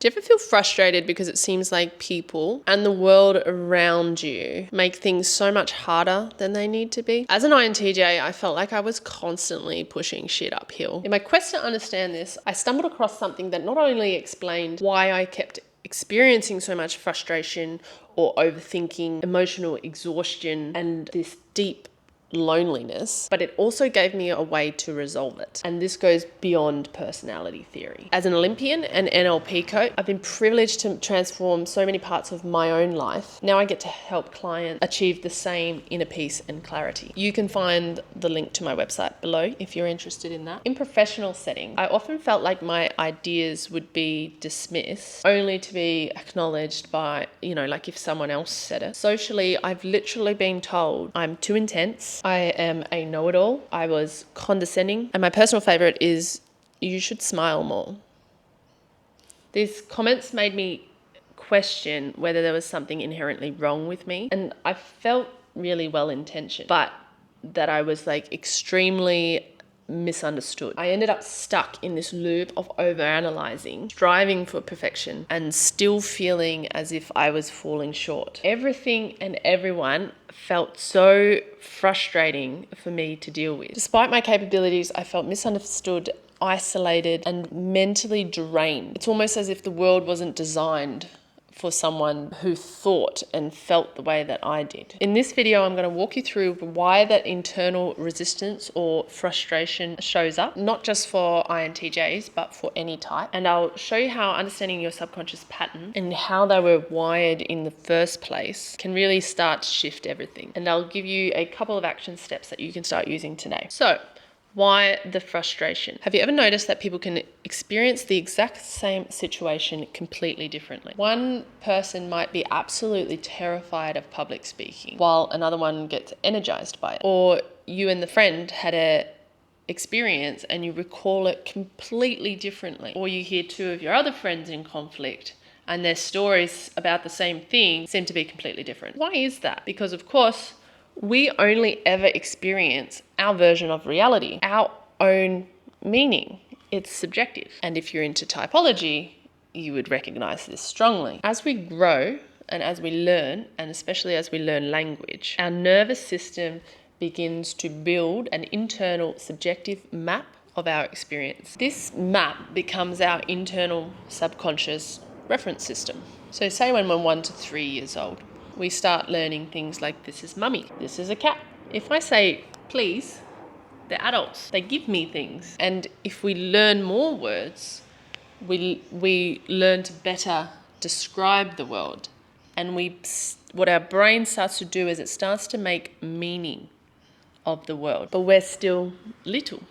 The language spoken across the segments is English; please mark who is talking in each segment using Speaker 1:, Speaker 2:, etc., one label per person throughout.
Speaker 1: Do you ever feel frustrated because it seems like people and the world around you make things so much harder than they need to be? As an INTJ, I felt like I was constantly pushing shit uphill. In my quest to understand this, I stumbled across something that not only explained why I kept experiencing so much frustration or overthinking, emotional exhaustion, and this deep loneliness, but it also gave me a way to resolve it. And this goes beyond personality theory. As an Olympian and NLP coach, I've been privileged to transform so many parts of my own life. Now I get to help clients achieve the same inner peace and clarity. You can find the link to my website below if you're interested in that. In professional settings, I often felt like my ideas would be dismissed only to be acknowledged by, like if someone else said it. Socially, I've literally been told I'm too intense, I am a know-it-all, I was condescending, and my personal favorite is, you should smile more. These comments made me question whether there was something inherently wrong with me, and I felt really well-intentioned, but that I was extremely misunderstood. I ended up stuck in this loop of overanalyzing, striving for perfection, and still feeling as if I was falling short. Everything and everyone felt so frustrating for me to deal with. Despite my capabilities, I felt misunderstood, isolated, and mentally drained. It's almost as if the world wasn't designed for someone who thought and felt the way that I did. In this video, I'm going to walk you through why that internal resistance or frustration shows up, not just for INTJs, but for any type. And I'll show you how understanding your subconscious pattern and how they were wired in the first place can really start to shift everything. And I'll give you a couple of action steps that you can start using today. So, why the frustration? Have you ever noticed that people can experience the exact same situation completely differently? One person might be absolutely terrified of public speaking, while another one gets energized by it. Or you and the friend had a experience and you recall it completely differently. Or you hear two of your other friends in conflict and their stories about the same thing seem to be completely different. Why is that? Because of course, we only ever experience our version of reality, our own meaning. It's subjective. And if you're into typology, you would recognize this strongly. As we grow and as we learn, and especially as we learn language, our nervous system begins to build an internal subjective map of our experience. This map becomes our internal subconscious reference system. So say when we're 1 to 3 years old, we start learning things like, this is mummy, this is a cat. If I say, please, they're adults. They give me things. And if we learn more words, we learn to better describe the world. And what our brain starts to do is it starts to make meaning of the world. But we're still little.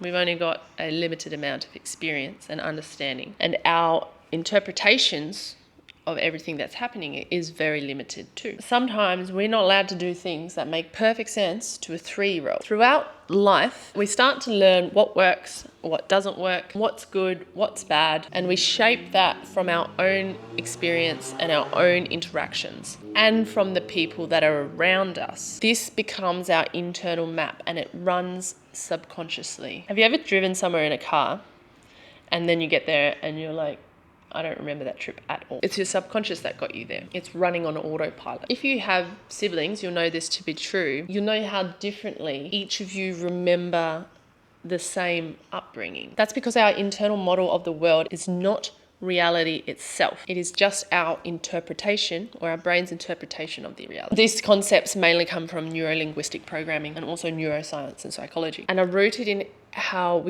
Speaker 1: We've only got a limited amount of experience and understanding. And our interpretations of everything that's happening is very limited too. Sometimes we're not allowed to do things that make perfect sense to a 3-year-old. Throughout life, we start to learn what works, what doesn't work, what's good, what's bad, and we shape that from our own experience and our own interactions and from the people that are around us. This becomes our internal map and it runs subconsciously. Have you ever driven somewhere in a car and then you get there and you're like, I don't remember that trip at all. It's your subconscious that got you there. It's running on autopilot. If you have siblings, you'll know this to be true. You'll know how differently each of you remember the same upbringing. That's because our internal model of the world is not reality itself. It is just our interpretation or our brain's interpretation of the reality. These concepts mainly come from Neurolinguistic Programming and also neuroscience and psychology, and are rooted in how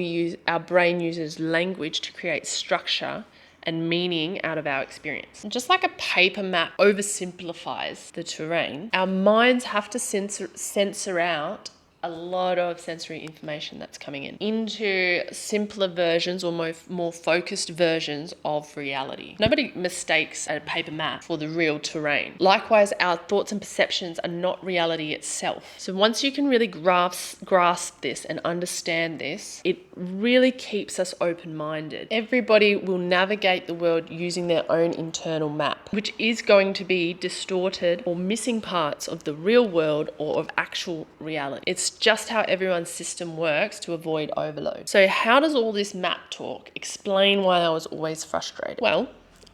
Speaker 1: our brain uses language to create structure and meaning out of our experience. And just like a paper map oversimplifies the terrain, our minds have to censor out a lot of sensory information that's coming into simpler versions or more focused versions of reality. Nobody mistakes a paper map for the real terrain. Likewise, our thoughts and perceptions are not reality itself. So once you can really grasp this and understand this, it really keeps us open-minded. Everybody will navigate the world using their own internal map, which is going to be distorted or missing parts of the real world or of actual reality. It's just how everyone's system works to avoid overload. So how does all this map talk explain why I was always frustrated? Well,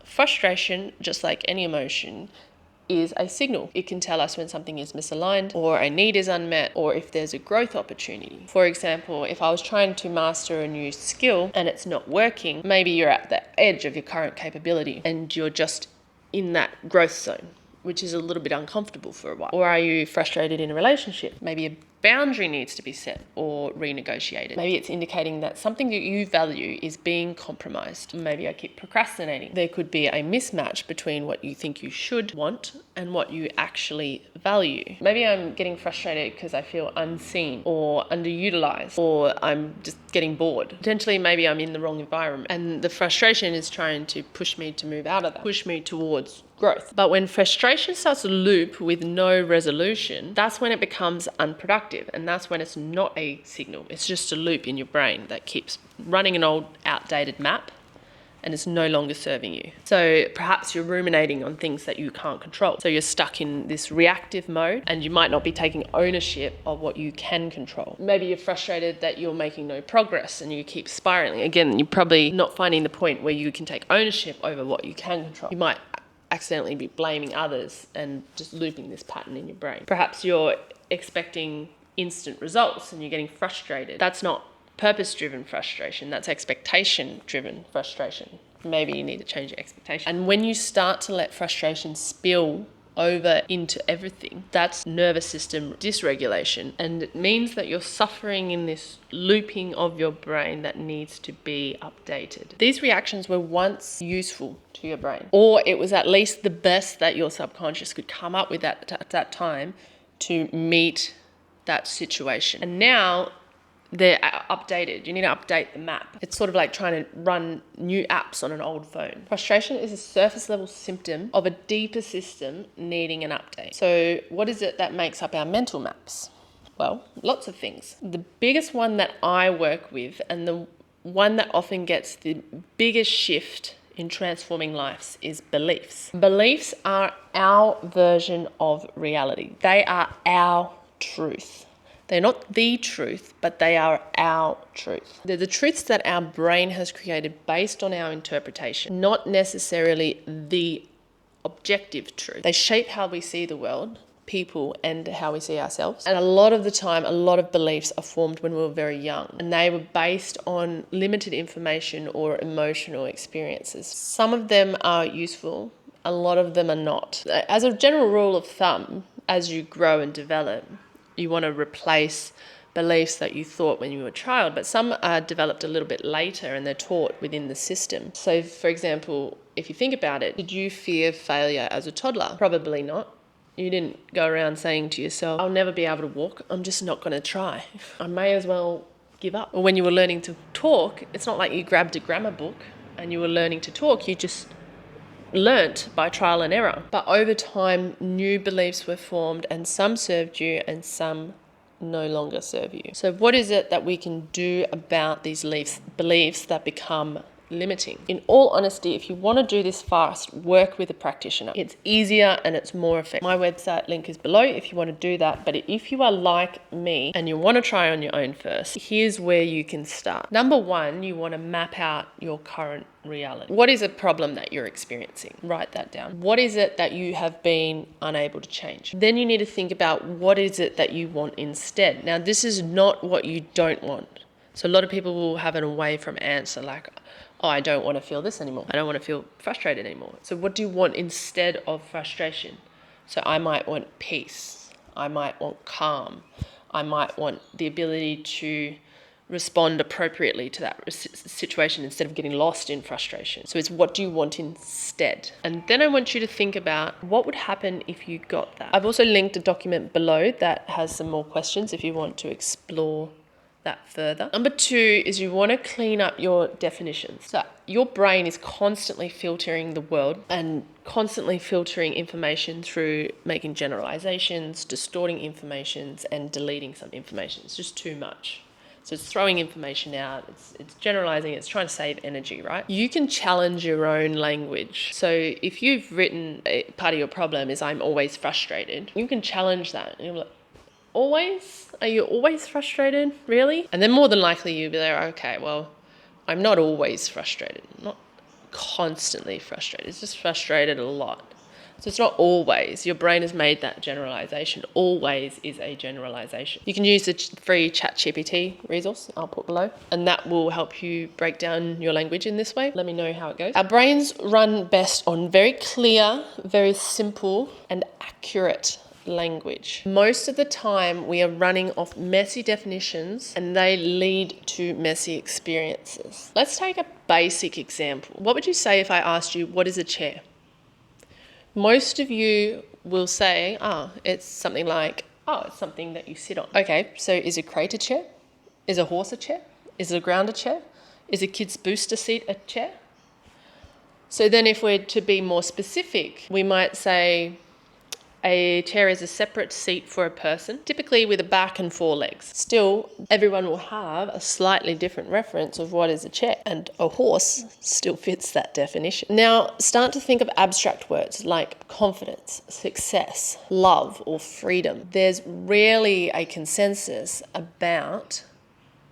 Speaker 1: frustration, just like any emotion, is a signal. It can tell us when something is misaligned or a need is unmet or if there's a growth opportunity. For example, if I was trying to master a new skill and it's not working, maybe you're at the edge of your current capability and you're just in that growth zone, which is a little bit uncomfortable for a while. Or are you frustrated in a relationship? Maybe a boundary needs to be set or renegotiated. Maybe it's indicating that something that you value is being compromised. Maybe I keep procrastinating. There could be a mismatch between what you think you should want and what you actually value. Maybe I'm getting frustrated because I feel unseen or underutilized, or I'm just getting bored. Potentially, maybe I'm in the wrong environment and the frustration is trying to push me to move out of that, push me towards growth. But when frustration starts to loop with no resolution, that's when it becomes unproductive, and that's when it's not a signal. It's just a loop in your brain that keeps running an old outdated map and it's no longer serving you. So perhaps you're ruminating on things that you can't control. So you're stuck in this reactive mode and you might not be taking ownership of what you can control. Maybe you're frustrated that you're making no progress and you keep spiraling. Again, you're probably not finding the point where you can take ownership over what you can control. You might accidentally be blaming others and just looping this pattern in your brain. Perhaps you're expecting instant results and you're getting frustrated. That's not purpose-driven frustration, that's expectation-driven frustration. Maybe you need to change your expectation. And when you start to let frustration spill over into everything, that's nervous system dysregulation, and it means that you're suffering in this looping of your brain that needs to be updated. These reactions were once useful to your brain, or it was at least the best that your subconscious could come up with at that time to meet that situation. And now they're updated. You need to update the map. It's sort of like trying to run new apps on an old phone. Frustration is a surface level symptom of a deeper system needing an update. So what is it that makes up our mental maps? Well, lots of things. The biggest one that I work with, and the one that often gets the biggest shift in transforming lives, is beliefs. Beliefs are our version of reality. They are our truth. They're not the truth, but they are our truth. They're the truths that our brain has created based on our interpretation, not necessarily the objective truth. They shape how we see the world, people, and how we see ourselves. And a lot of the time, a lot of beliefs are formed when we were very young, and they were based on limited information or emotional experiences. Some of them are useful, a lot of them are not. As a general rule of thumb, as you grow and develop, you want to replace beliefs that you thought when you were a child, but some are developed a little bit later and they're taught within the system. So for example, if you think about it, did you fear failure as a toddler? Probably not. You didn't go around saying to yourself, I'll never be able to walk, I'm just not going to try. I may as well give up. Or when you were learning to talk, it's not like you grabbed a grammar book and you were learning to talk, you just learnt by trial and error. But over time, new beliefs were formed, and some served you and some no longer serve you. So what is it that we can do about these beliefs that become limiting? In all honesty, if you want to do this fast, work with a practitioner. It's easier and it's more effective. My website link is below if you want to do that. But if you are like me and you want to try on your own first, here's where you can start. Number one, you want to map out your current reality. What is a problem that you're experiencing? Write that down. What is it that you have been unable to change? Then you need to think about what is it that you want instead. Now, this is not what you don't want. So a lot of people will have an away from answer like, oh, I don't want to feel this anymore. I don't want to feel frustrated anymore. So what do you want instead of frustration? So I might want peace. I might want calm. I might want the ability to respond appropriately to that situation instead of getting lost in frustration. So it's what do you want instead? And then I want you to think about what would happen if you got that. I've also linked a document below that has some more questions if you want to explore that further. Number two is you want to clean up your definitions. So your brain is constantly filtering the world and constantly filtering information through making generalizations, distorting informations, and deleting some information. It's just too much. So it's throwing information out, it's generalizing, it's trying to save energy, right? You can challenge your own language. So if you've written, part of your problem is I'm always frustrated, you can challenge that. And you're like, always? Are you always frustrated? Really? And then more than likely you'll be there, okay, well, I'm not always frustrated. Not constantly frustrated. It's just frustrated a lot. So it's not always. Your brain has made that generalization. Always is a generalization. You can use the free ChatGPT resource I'll put below, and that will help you break down your language in this way. Let me know how it goes. Our brains run best on very clear, very simple, and accurate language. Most of the time we are running off messy definitions and they lead to messy experiences. Let's take a basic example. What would you say if I asked you, what is a chair? Most of you will say, it's something like, it's something that you sit on. Okay, so is a crate a chair? Is a horse a chair? Is a ground a chair? Is a kid's booster seat a chair? So then if we're to be more specific, we might say a chair is a separate seat for a person, typically with a back and 4 legs. Still, everyone will have a slightly different reference of what is a chair, and a horse still fits that definition. Now, start to think of abstract words like confidence, success, love, or freedom. There's rarely a consensus about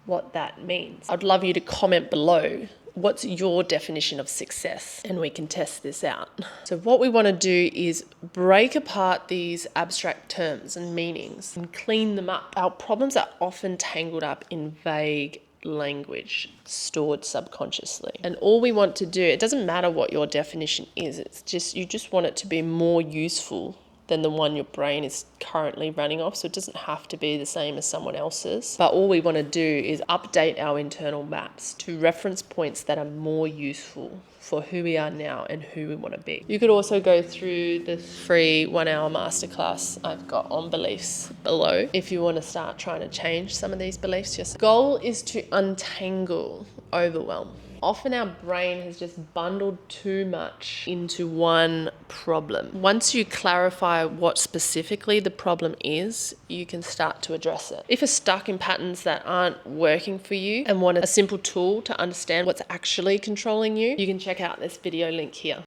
Speaker 1: what that means. I'd love you to comment below. What's your definition of success? And we can test this out. So what we want to do is break apart these abstract terms and meanings and clean them up. Our problems are often tangled up in vague language stored subconsciously. And all we want to do, it doesn't matter what your definition is, it's just, you just want it to be more useful than the one your brain is currently running off. So it doesn't have to be the same as someone else's. But all we want to do is update our internal maps to reference points that are more useful for who we are now and who we want to be. You could also go through the free 1-hour masterclass I've got on beliefs below if you want to start trying to change some of these beliefs. Your goal is to untangle overwhelm. Often our brain has just bundled too much into one problem. Once you clarify what specifically the problem is, you can start to address it. If you're stuck in patterns that aren't working for you and want a simple tool to understand what's actually controlling you, you can check out this video link here.